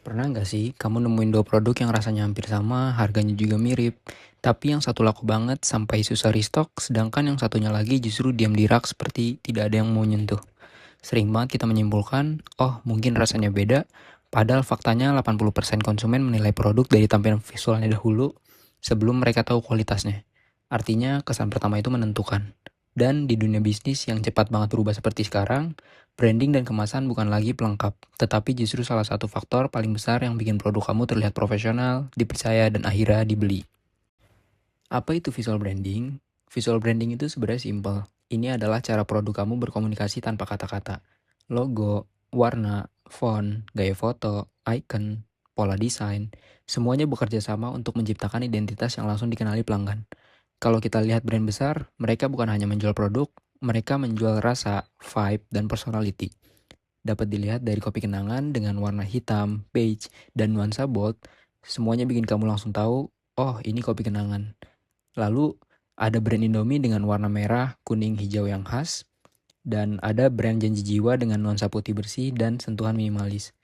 Pernah nggak sih kamu nemuin dua produk yang rasanya hampir sama, harganya juga mirip, tapi yang satu laku banget sampai susah restock, sedangkan yang satunya lagi justru diam di rak seperti tidak ada yang mau nyentuh. Sering banget kita menyimpulkan, oh mungkin rasanya beda, padahal faktanya 80% konsumen menilai produk dari tampilan visualnya dahulu sebelum mereka tahu kualitasnya. Artinya kesan pertama itu menentukan. Dan di dunia bisnis yang cepat banget berubah seperti sekarang, branding dan kemasan bukan lagi pelengkap, tetapi justru salah satu faktor paling besar yang bikin produk kamu terlihat profesional, dipercaya, dan akhirnya dibeli. Apa itu visual branding? Visual branding itu sebenarnya simple. Ini adalah cara produk kamu berkomunikasi tanpa kata-kata. Logo, warna, font, gaya foto, icon, pola desain, semuanya bekerja sama untuk menciptakan identitas yang langsung dikenali pelanggan. Kalau kita lihat brand besar, mereka bukan hanya menjual produk, mereka menjual rasa, vibe, dan personality. Dapat dilihat dari kopi kenangan dengan warna hitam, beige, dan nuansa bold, semuanya bikin kamu langsung tahu, oh ini kopi kenangan. Lalu ada brand Indomie dengan warna merah, kuning, hijau yang khas, dan ada brand Janji Jiwa dengan nuansa putih bersih dan sentuhan minimalis.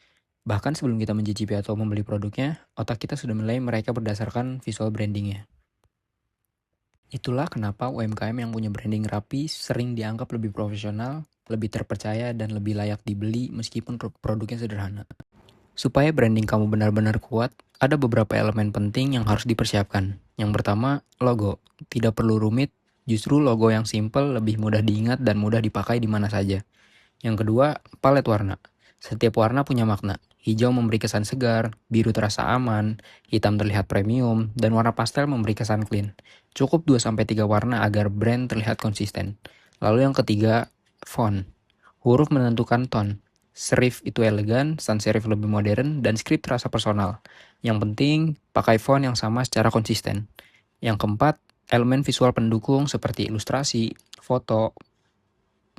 Bahkan sebelum kita mencicipi atau membeli produknya, otak kita sudah menilai mereka berdasarkan visual brandingnya. Itulah kenapa UMKM yang punya branding rapi sering dianggap lebih profesional, lebih terpercaya, dan lebih layak dibeli meskipun produknya sederhana. Supaya branding kamu benar-benar kuat, ada beberapa elemen penting yang harus dipersiapkan. Yang pertama, logo. Tidak perlu rumit, justru logo yang simple lebih mudah diingat dan mudah dipakai di mana saja. Yang kedua, palet warna. Setiap warna punya makna. Hijau memberi kesan segar, biru terasa aman, hitam terlihat premium, dan warna pastel memberi kesan clean. Cukup 2-3 warna agar brand terlihat konsisten. Lalu yang ketiga, font. Huruf menentukan tone. Serif itu elegan, sans serif lebih modern, dan script terasa personal. Yang penting, pakai font yang sama secara konsisten. Yang keempat, elemen visual pendukung seperti ilustrasi, foto,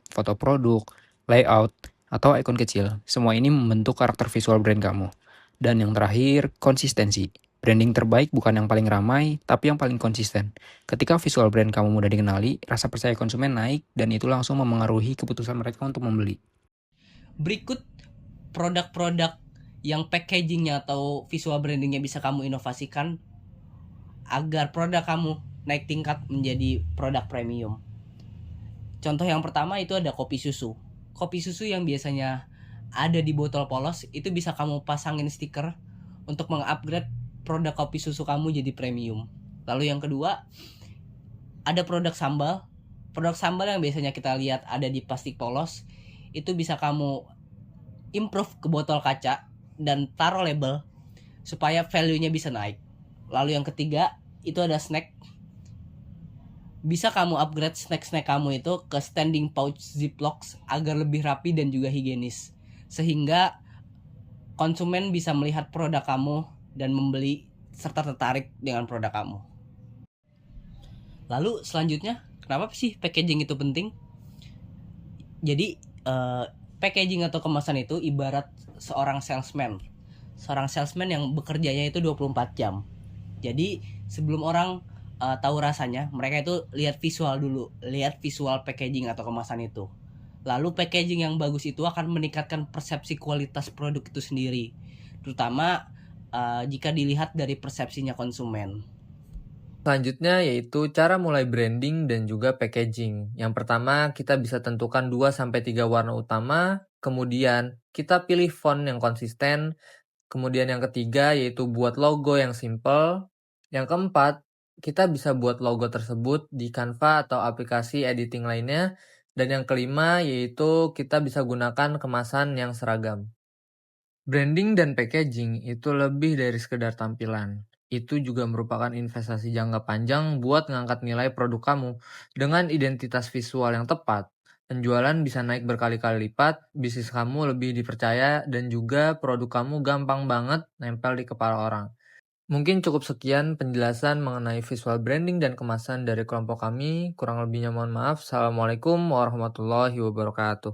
foto produk, layout, atau ikon kecil. Semua ini membentuk karakter visual brand kamu. Dan yang terakhir, konsistensi. Branding terbaik bukan yang paling ramai, tapi yang paling konsisten. Ketika visual brand kamu mudah dikenali, rasa percaya konsumen naik, dan itu langsung memengaruhi keputusan mereka untuk membeli. Berikut produk-produk yang packagingnya atau visual brandingnya bisa kamu inovasikan agar produk kamu naik tingkat menjadi produk premium. Contoh yang pertama itu ada kopi susu. Kopi susu yang biasanya ada di botol polos itu bisa kamu pasangin stiker untuk mengupgrade produk kopi susu kamu jadi premium. Lalu yang kedua ada produk sambal. Produk sambal yang biasanya kita lihat ada di plastik polos itu bisa kamu improve ke botol kaca dan taruh label supaya value-nya bisa naik. Lalu yang ketiga itu ada snack. Bisa kamu upgrade snack-snack kamu itu ke standing pouch Ziplocs agar lebih rapi dan juga higienis. Sehingga konsumen bisa melihat produk kamu dan membeli serta tertarik dengan produk kamu. Lalu selanjutnya, kenapa sih packaging itu penting? Jadi packaging atau kemasan itu ibarat seorang salesman. Seorang salesman yang bekerjanya itu 24 jam. Jadi sebelum orang tahu rasanya, mereka itu lihat visual dulu, lihat visual packaging atau kemasan itu. Lalu packaging yang bagus itu akan meningkatkan persepsi kualitas produk itu sendiri, terutama jika dilihat dari persepsinya konsumen. Selanjutnya yaitu cara mulai branding dan juga packaging. Yang pertama, kita bisa tentukan 2-3 warna utama, kemudian kita pilih font yang konsisten, kemudian yang ketiga yaitu buat logo yang simple, yang keempat, kita bisa buat logo tersebut di Canva atau aplikasi editing lainnya, dan yang kelima yaitu kita bisa gunakan kemasan yang seragam. Branding dan packaging itu lebih dari sekedar tampilan. Itu juga merupakan investasi jangka panjang buat ngangkat nilai produk kamu. Dengan identitas visual yang tepat, penjualan bisa naik berkali-kali lipat, bisnis kamu lebih dipercaya, dan juga produk kamu gampang banget nempel di kepala orang. Mungkin cukup sekian penjelasan mengenai visual branding dan kemasan dari kelompok kami. Kurang lebihnya mohon maaf. Assalamualaikum warahmatullahi wabarakatuh.